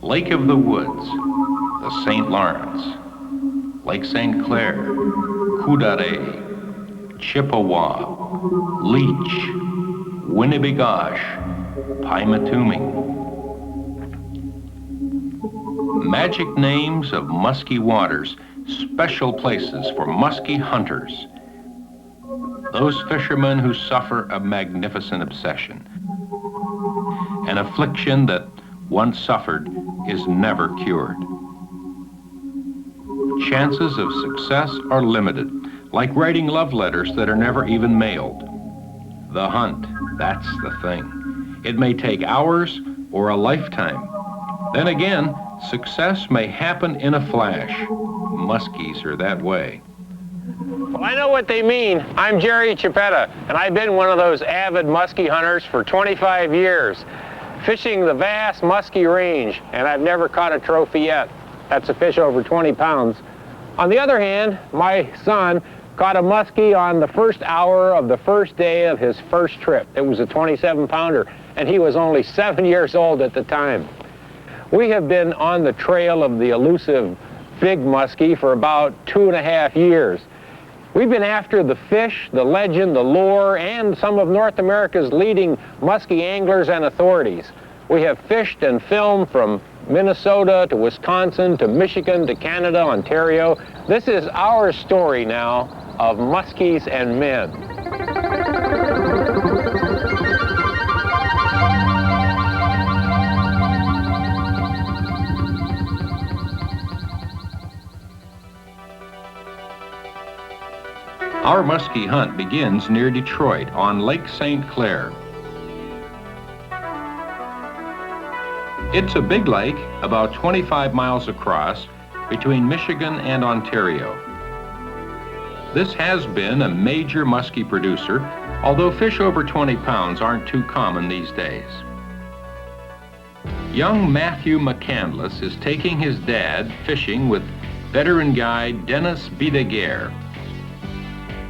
Lake of the Woods, the St. Lawrence, Lake St. Clair, Coudare, Chippewa, Leech, Winnipegosh, Pymatuming. Magic names of musky waters, special places for musky hunters. Those fishermen who suffer a magnificent obsession, an affliction that once suffered is never cured. Chances of success are limited, like writing love letters that are never even mailed. The hunt, that's the thing. It may take hours or a lifetime. Then again, success may happen in a flash. Muskies are that way. Well, I know what they mean. I'm Jerry Chiapetta, and I've been one of those avid muskie hunters for 25 years, fishing the vast muskie range, and I've never caught a trophy yet. That's a fish over 20 pounds. On the other hand, my son caught a muskie on the first hour of the first day of his first trip. It was a 27-pounder, and he was only 7 years old at the time. We have been on the trail of the elusive big muskie for about 2.5 years. We've been after the fish, the legend, the lure, and some of North America's leading muskie anglers and authorities. We have fished and filmed from Minnesota to Wisconsin to Michigan to Canada, Ontario. This is our story now of muskies and men. Our muskie hunt begins near Detroit on Lake St. Clair. It's a big lake about 25 miles across between Michigan and Ontario. This has been a major muskie producer, although fish over 20 pounds aren't too common these days. Young Matthew McCandless is taking his dad fishing with veteran guide Dennis Bideguer.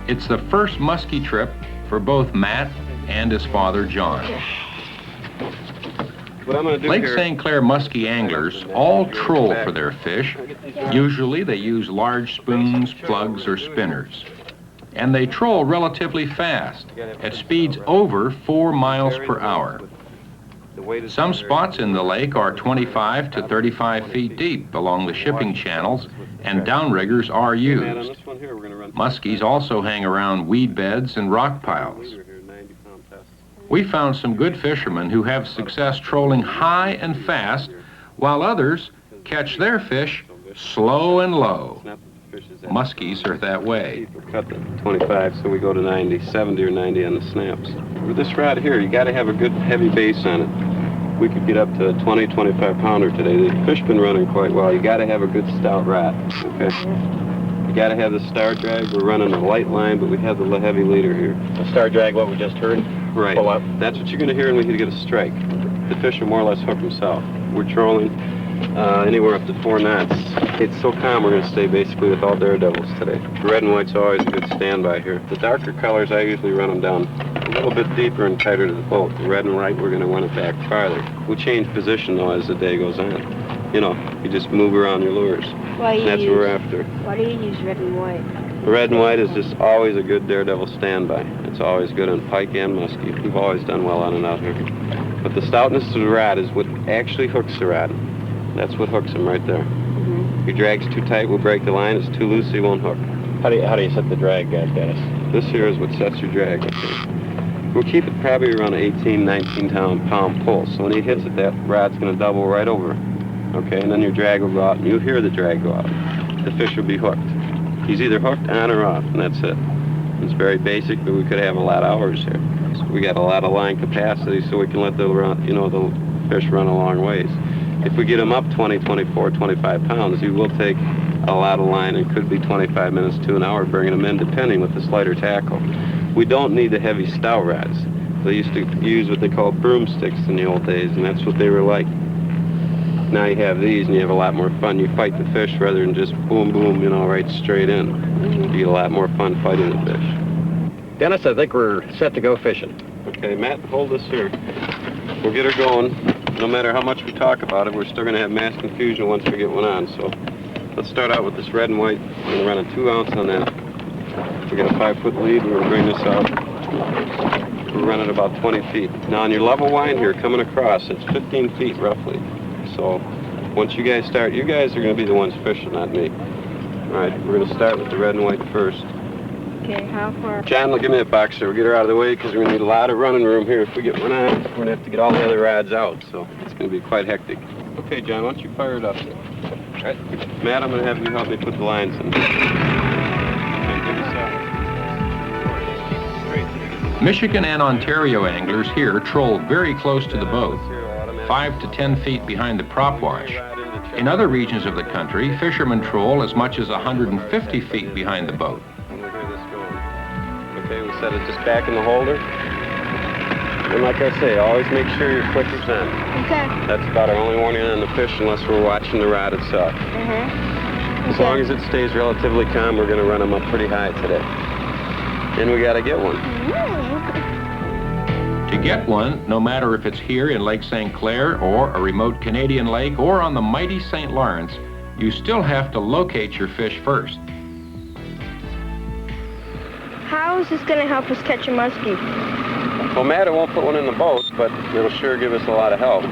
It's the first muskie trip for both Matt and his father, John. Lake St. Clair muskie anglers all troll for their fish. Usually they use large spoons, plugs, or spinners. And they troll relatively fast, at speeds over 4 miles per hour. Some spots in the lake are 25 to 35 feet deep along the shipping channels, and downriggers are used. Muskies also hang around weed beds and rock piles. We found some good fishermen who have success trolling high and fast, while others catch their fish slow and low. Muskies are that way. We cut the 25, so we go to 90, 70 or 90 on the snaps. With this rod here, you got to have a good heavy base on it. We could get up to a 20, 25 pounder today. The fish been running quite well. You got to have a good stout rod, okay? You got to have the star drag. We're running a light line, but we have the heavy leader here. The star drag, what we just heard? Right. Pull up. That's what you're going to hear when we get a strike. The fish will more or less hook themselves. We're trolling anywhere up to 4 knots. It's so calm, we're going to stay basically with all daredevils today. Red and white's always a good standby here. The darker colors, I usually run them down a little bit deeper and tighter to the boat. The red and white, we're going to run it back farther. We'll change position, though, as the day goes on. You know, you just move around your lures. That's what we're after. Why do you use red and white? Red and white is just always a good daredevil standby. It's always good on pike and muskie. We've always done well on and out here. But the stoutness of the rod is what actually hooks the rod. That's what hooks him right there. If your drag's too tight, we'll break the line. It's too loose, he won't hook. How do you set the drag, Dennis? This here is what sets your drag. Okay. We'll keep it probably around an 18, 19 pound pull. So when he hits it, that rod's going to double right over. Okay, and then your drag will go out, and you'll hear the drag go out. The fish will be hooked. He's either hooked on or off, and that's it. It's very basic, but we could have a lot of hours here. So we got a lot of line capacity, so we can let the fish run a long ways. If we get him up 20, 24, 25 pounds, he will take a lot of line and could be 25 minutes to an hour bringing them in, depending with the slighter tackle. We don't need the heavy stout rods. They used to use what they called broomsticks in the old days, and that's what they were like. Now you have these, and you have a lot more fun. You fight the fish rather than just boom, boom, right straight in. You get a lot more fun fighting the fish. Dennis, I think we're set to go fishing. Okay, Matt, hold this here. We'll get her going. no matter how much we talk about it, we're still going to have mass confusion once we get one on. So let's start out with this red and white. We're going to run a 2 ounce on that. We got a 5-foot lead. We're going to bring this out. We're running about 20 feet. Now on your level wind here, coming across, it's 15 feet roughly. So once you guys start, you guys are going to be the ones fishing, not me. All right, we're going to start with the red and white first. Okay, how far? John, give me a box there. We'll get her out of the way because we're going to need a lot of running room here. If we get one on, we're going to have to get all the other rods out, so it's going to be quite hectic. Okay, John, why don't you fire it up? All right. Matt, I'm going to have you help me put the lines in. Michigan and Ontario anglers here troll very close to the boat, 5 to 10 feet behind the prop wash. In other regions of the country, fishermen troll as much as 150 feet behind the boat. Okay, we set it just back in the holder. And like I say, always make sure your clicker's on. Okay. That's about our only warning on the fish unless we're watching the rod itself. As long as it stays relatively calm, we're going to run them up pretty high today. And we got to get one. To get one, no matter if it's here in Lake St. Clair or a remote Canadian lake or on the mighty St. Lawrence, you still have to locate your fish first. How is this going to help us catch a muskie? Well, Matt, it won't put one in the boat, but it'll sure give us a lot of help.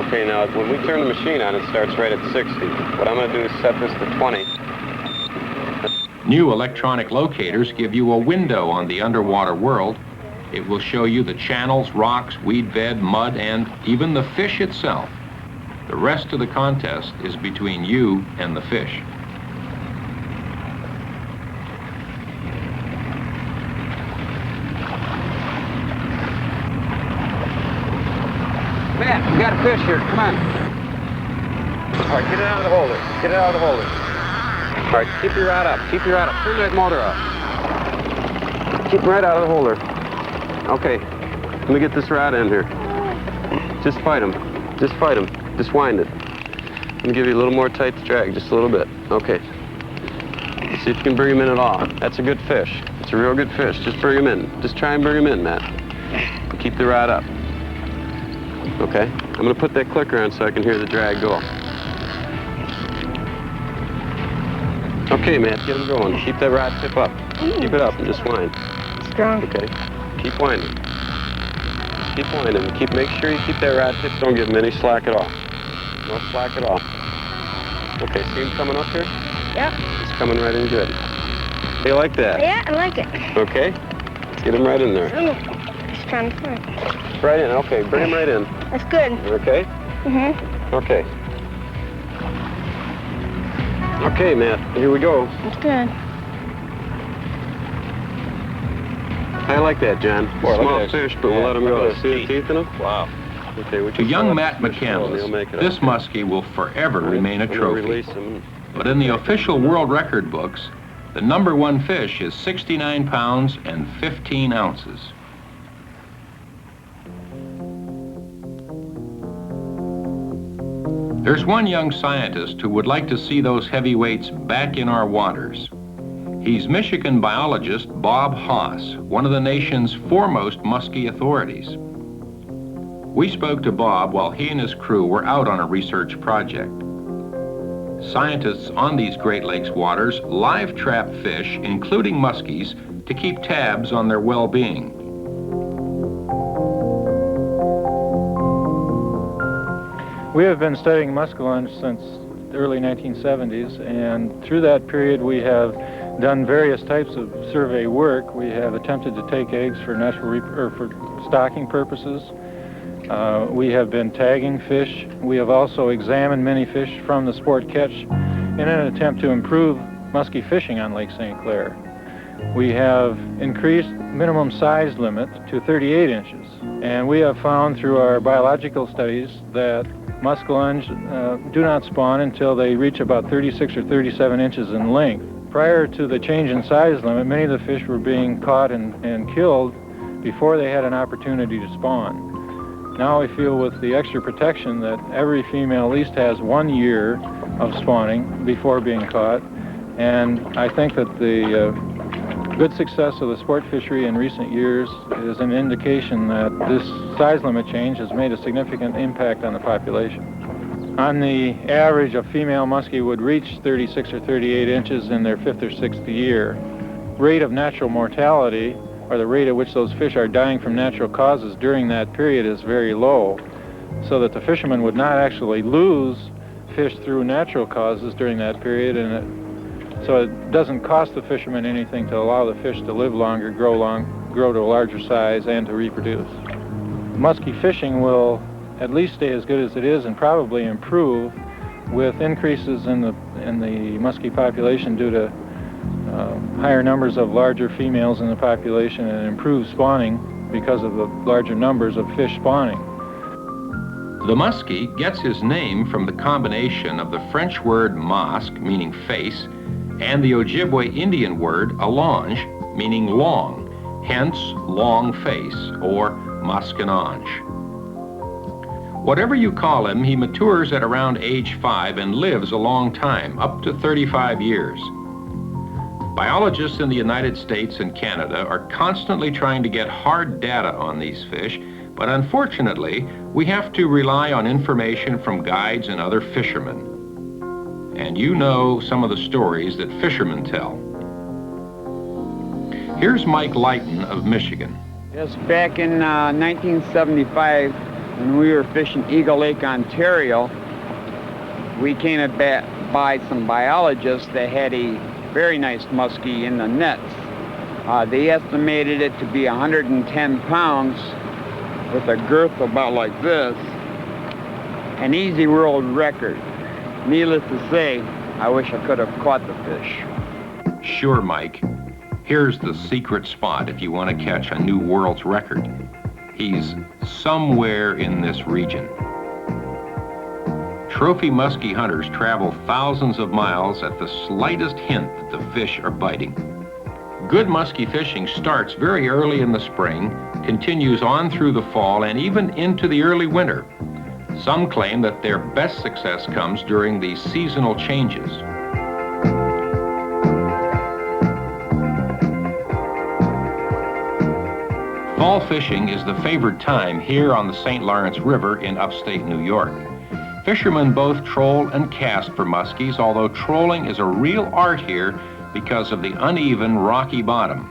Okay, now, when we turn the machine on, it starts right at 60. What I'm going to do is set this to 20. New electronic locators give you a window on the underwater world. It will show you the channels, rocks, weed bed, mud, and even the fish itself. The rest of the contest is between you and the fish. Matt, we got a fish here. Come on. All right, get it out of the holder. Get it out of the holder. All right, keep your rod up. Keep your rod up. Turn that motor off. Keep it right out of the holder. Okay, let me get this rod in here. Just fight him. Just fight him. Just wind it. Let me give you a little more tight to drag, just a little bit. Okay. See if you can bring him in at all. That's a good fish. It's a real good fish. Just bring him in. Just try and bring him in, Matt. Keep the rod up. Okay, I'm going to put that clicker on so I can hear the drag go. Okay, Matt, get him going. Keep that rod tip up. Keep it up and just wind. Strong. Okay, keep winding. Keep winding. Make sure you keep that rod tip. Don't give him any slack at all. No slack at all. Okay, see him coming up here? Yep. He's coming right in good. Hey, you like that? Yeah, I like it. Okay, get him right in there. Just trying to find. Right in, okay, bring him right in. That's good. Okay? Okay. Okay, Matt, here we go. That's good. I like that, John. Small fish, but we'll let him go. See the teeth in him? Wow. Okay, we To young Matt McCandless, this muskie will forever remain a trophy. Release him. But in the official world record books, the #1 fish is 69 pounds and 15 ounces. There's one young scientist who would like to see those heavyweights back in our waters. He's Michigan biologist Bob Haas, one of the nation's foremost muskie authorities. We spoke to Bob while he and his crew were out on a research project. Scientists on these Great Lakes waters live trap fish, including muskies, to keep tabs on their well-being. We have been studying muskellunge since the early 1970s, and through that period we have done various types of survey work. We have attempted to take eggs for for stocking purposes. We have been tagging fish. We have also examined many fish from the sport catch in an attempt to improve muskie fishing on Lake St. Clair. We have increased minimum size limit to 38 inches, and we have found through our biological studies that muskellunge do not spawn until they reach about 36 or 37 inches in length. Prior to the change in size limit, many of the fish were being caught and killed before they had an opportunity to spawn. Now we feel with the extra protection that every female at least has 1 year of spawning before being caught, and I think that the Good success of the sport fishery in recent years is an indication that this size limit change has made a significant impact on the population. On the average, a female muskie would reach 36 or 38 inches in their 5th or 6th year. Rate of natural mortality, or the rate at which those fish are dying from natural causes during that period, is very low, so that the fishermen would not actually lose fish through natural causes during that period, and so it doesn't cost the fishermen anything to allow the fish to live longer, grow to a larger size, and to reproduce. Muskie fishing will at least stay as good as it is and probably improve with increases in the muskie population due to higher numbers of larger females in the population and improved spawning because of the larger numbers of fish spawning. The muskie gets his name from the combination of the French word masque, meaning face, and the Ojibwe Indian word allonge, meaning long, hence long face, or masquinonge. Whatever you call him, he matures at around age 5 and lives a long time, up to 35 years. Biologists in the United States and Canada are constantly trying to get hard data on these fish, but unfortunately, we have to rely on information from guides and other fishermen. And you know some of the stories that fishermen tell. Here's Mike Lighton of Michigan. Yes, back in 1975, when we were fishing Eagle Lake, Ontario, we came by some biologists that had a very nice muskie in the nets. They estimated it to be 110 pounds with a girth about like this, an easy world record. Needless to say, I wish I could have caught the fish. Sure, Mike. Here's the secret spot if you want to catch a new world's record. He's somewhere in this region. Trophy muskie hunters travel thousands of miles at the slightest hint that the fish are biting. Good muskie fishing starts very early in the spring, continues on through the fall, and even into the early winter. Some claim that their best success comes during the seasonal changes. Fall fishing is the favored time here on the St. Lawrence River in upstate New York. Fishermen both troll and cast for muskies, although trolling is a real art here because of the uneven, rocky bottom.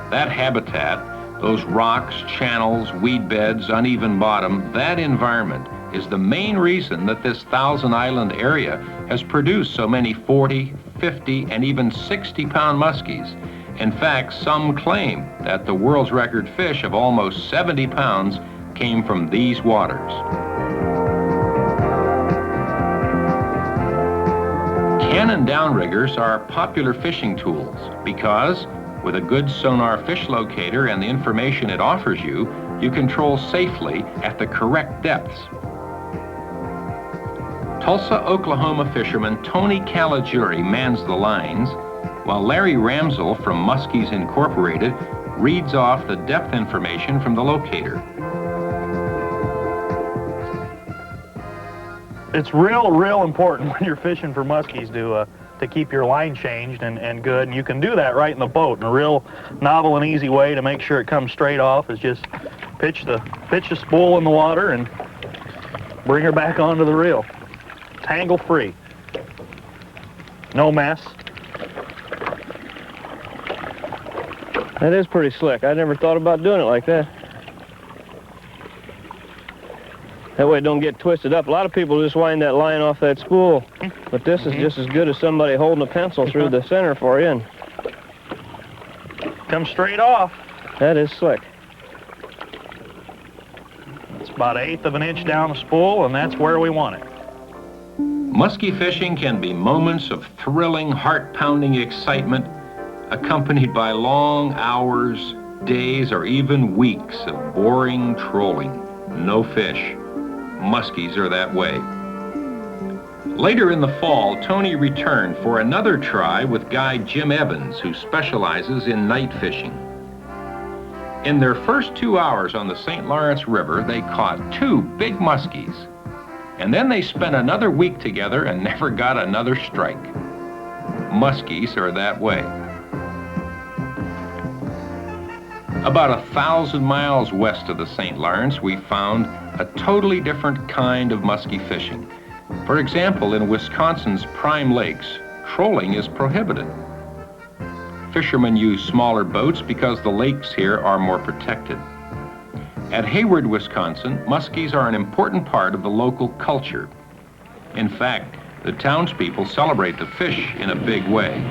That habitat, those rocks, channels, weed beds, uneven bottom, that environment is the main reason that this Thousand Island area has produced so many 40, 50, and even 60-pound muskies. In fact, some claim that the world's record fish of almost 70 pounds came from these waters. Cannon downriggers are popular fishing tools because, with a good sonar fish locator and the information it offers you, you can troll safely at the correct depths. Tulsa, Oklahoma fisherman Tony Caligiuri mans the lines, while Larry Ramsell from Muskies Incorporated reads off the depth information from the locator. It's real important when you're fishing for muskies to keep your line changed and good, and you can do that right in the boat. And a real novel and easy way to make sure it comes straight off is just pitch the spool in the water and bring her back onto the reel. Tangle free, no mess. That is pretty slick. I never thought about doing it like that. That way it don't get twisted up. A lot of people just wind that line off that spool, but this is just as good as somebody holding a pencil through the center for you. And comes straight off. that is slick. It's about 1/8 of an inch down the spool, and that's where we want it. Muskie fishing can be moments of thrilling, heart-pounding excitement, accompanied by long hours, days, or even weeks of boring trolling. No fish. Muskies are that way. Later in the fall, Tony returned for another try with guide Jim Evans, who specializes in night fishing. In their first 2 hours on the St. Lawrence River, they caught 2 big muskies. And then they spent another week together and never got another strike. Muskies are that way. About 1,000 miles west of the St. Lawrence, we found a totally different kind of muskie fishing. For example, in Wisconsin's prime lakes, trolling is prohibited. Fishermen use smaller boats because the lakes here are more protected. At Hayward, Wisconsin, muskies are an important part of the local culture. In fact, the townspeople celebrate the fish in a big way.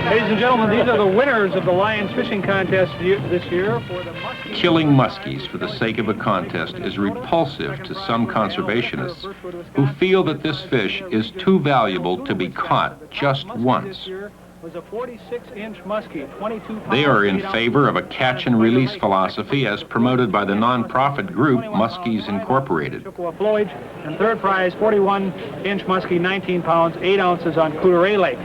Ladies and gentlemen, these are the winners of the Lions Fishing Contest this year for the muskies. Killing muskies for the sake of a contest is repulsive to some conservationists who feel that this fish is too valuable to be caught just once. Was a 46-inch muskie, 22 pounds. They are in favor of a catch and release philosophy as promoted by the nonprofit group Muskies Incorporated. Flowage, and third prize, 41-inch muskie, 19 pounds, 8 ounces on Coulter Lake.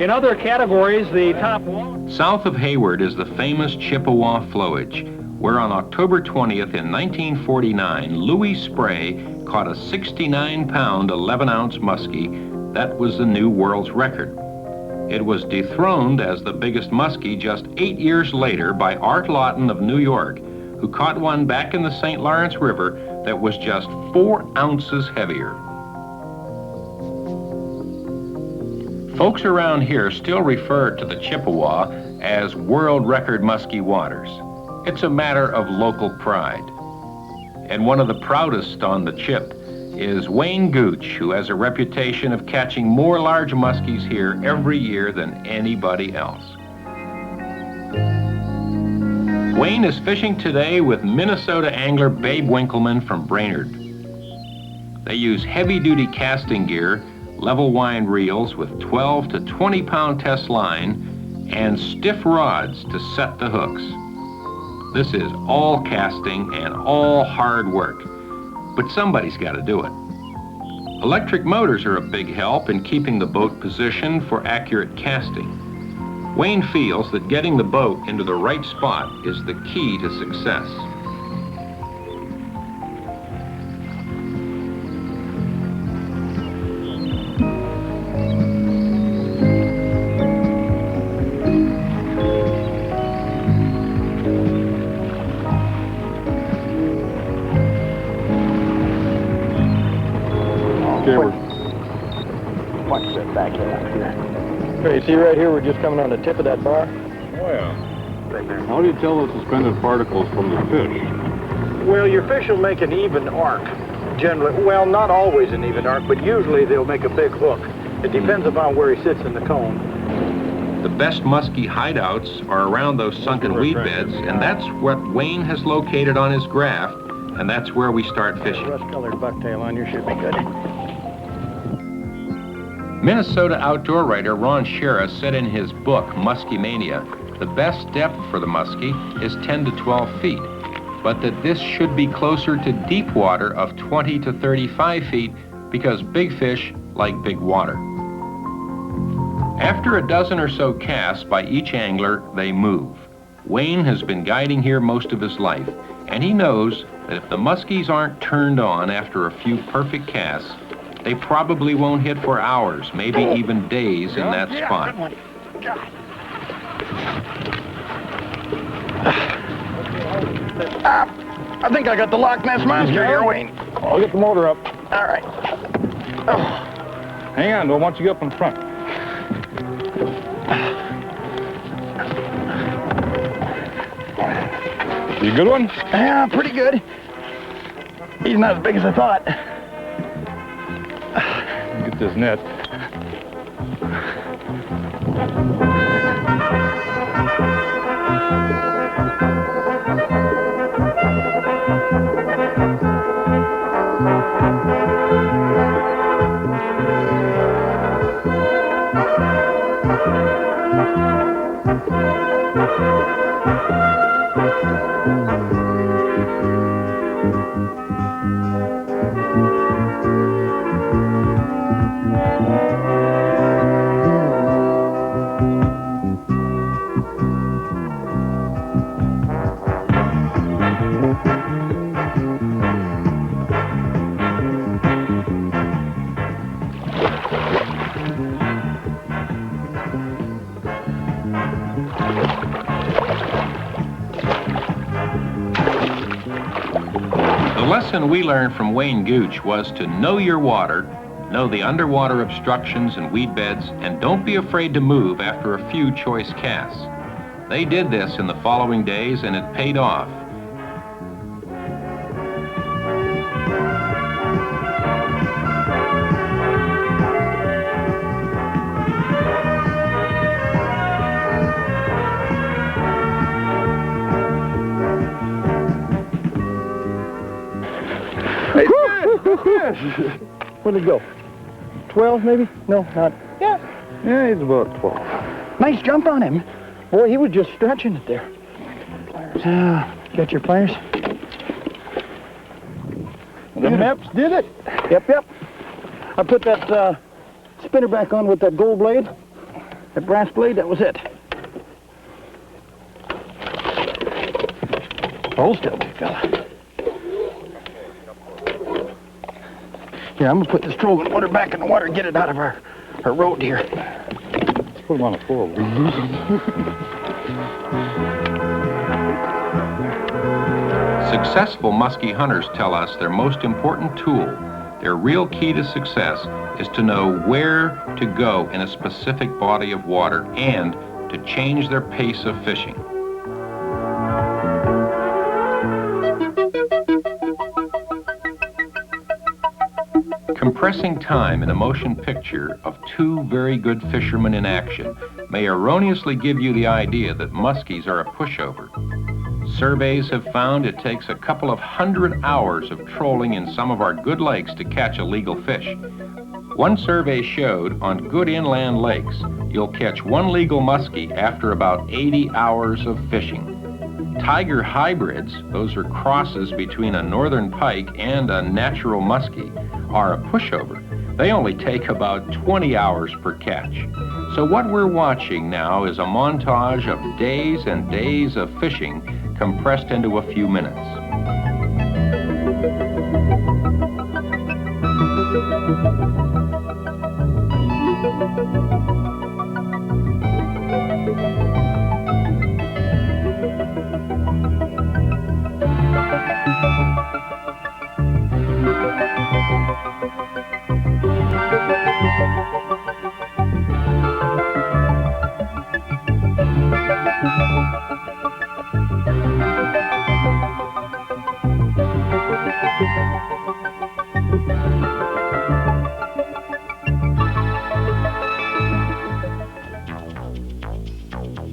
In other categories, the top one. South of Hayward is the famous Chippewa flowage, where on October 20th in 1949, Louis Spray caught a 69-pound, 11-ounce muskie. That was the new world's record. It was dethroned as the biggest muskie just 8 years later by Art Lawton of New York, who caught one back in the St. Lawrence River that was just 4 ounces heavier. Folks around here still refer to the Chippewa as world record muskie waters. It's a matter of local pride. And one of the proudest on the Chip is Wayne Gooch, who has a reputation of catching more large muskies here every year than anybody else. Wayne is fishing today with Minnesota angler Babe Winkleman from Brainerd. They use heavy-duty casting gear, level wind reels with 12 to 20-pound test line, and stiff rods to set the hooks. This is all casting and all hard work, but somebody's got to do it. Electric motors are a big help in keeping the boat positioned for accurate casting. Wayne feels that getting the boat into the right spot is the key to success. Watch that back here. Okay, see right here, we're just coming on the tip of that bar. Oh, yeah. How do you tell the suspended particles from the fish? Well, your fish will make an even arc, generally. Well, not always an even arc, but usually they'll make a big hook. It depends upon where he sits in the cone. The best muskie hideouts are around those sunken weed beds, and that's what Wayne has located on his graph, and that's where we start fishing. Rust-colored bucktail on you should be good. Minnesota outdoor writer Ron Shera said in his book, Muskie Mania, the best depth for the muskie is 10 to 12 feet, but that this should be closer to deep water of 20 to 35 feet because big fish like big water. After a dozen or so casts by each angler, they move. Wayne has been guiding here most of his life, and he knows that if the muskies aren't turned on after a few perfect casts, they probably won't hit for hours, maybe even days in that spot. I think I got the Loch Ness Monster here, Wayne. I'll get the motor up. All right. Hang on, don't want you up in front. You a good one? Yeah, pretty good. He's not as big as I thought. Get this net. lesson we learned from Wayne Gooch was to know your water, know the underwater obstructions and weed beds, and don't be afraid to move after a few choice casts. They did this in the following days, and it paid off. Where'd it go? 12 maybe? No, not. Yeah, he's about 12. Nice jump on him. Boy, he was just stretching it there. Got your pliers? The Meps did it. Yep. I put that spinner back on with that gold blade, that brass blade, that was it. Hold still, big fella. Here, I'm gonna put this trolling motor back in the water and get it out of our road here. Let's put him on a full. Successful muskie hunters tell us their most important tool, their real key to success, is to know where to go in a specific body of water and to change their pace of fishing. Compressing time in a motion picture of two very good fishermen in action may erroneously give you the idea that muskies are a pushover. Surveys have found it takes a couple of 100 hours of trolling in some of our good lakes to catch a legal fish. One survey showed on good inland lakes, you'll catch one legal muskie after about 80 hours of fishing. Tiger hybrids, those are crosses between a northern pike and a natural muskie, are a pushover. They only take about 20 hours per catch. So what we're watching now is a montage of days and days of fishing compressed into a few minutes.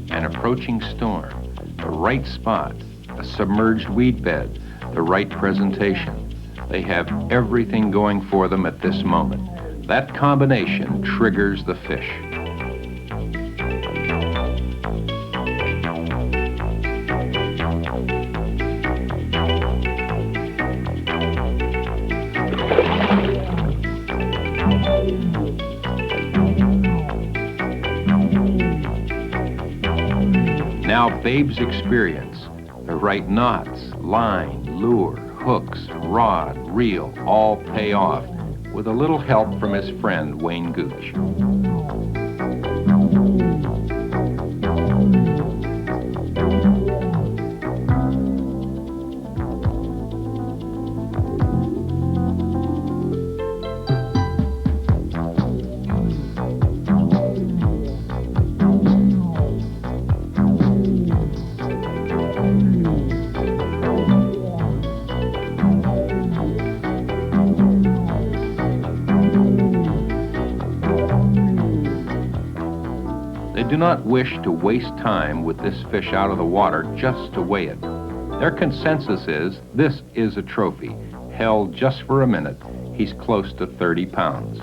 An approaching storm, the right spot, a submerged weed bed, the right presentation. They have everything going for them at this moment. That combination triggers the fish. Now Babe's experience, the right knots, line, lure, hooks, rod, reel, all pay off with a little help from his friend Wayne Gooch. They do not wish to waste time with this fish out of the water just to weigh it. Their consensus is this is a trophy. Held just for a minute, he's close to 30 pounds.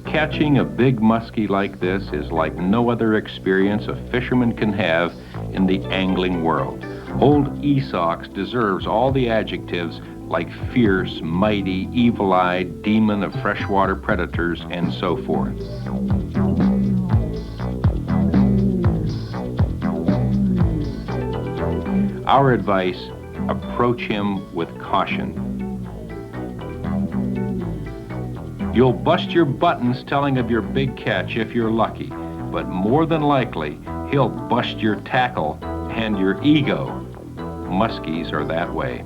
Catching a big muskie like this is like no other experience a fisherman can have in the angling world. Old Esox deserves all the adjectives like fierce, mighty, evil-eyed, demon of freshwater predators, and so forth. Our advice, approach him with caution. You'll bust your buttons telling of your big catch if you're lucky, but more than likely, he'll bust your tackle and your ego. Muskies are that way.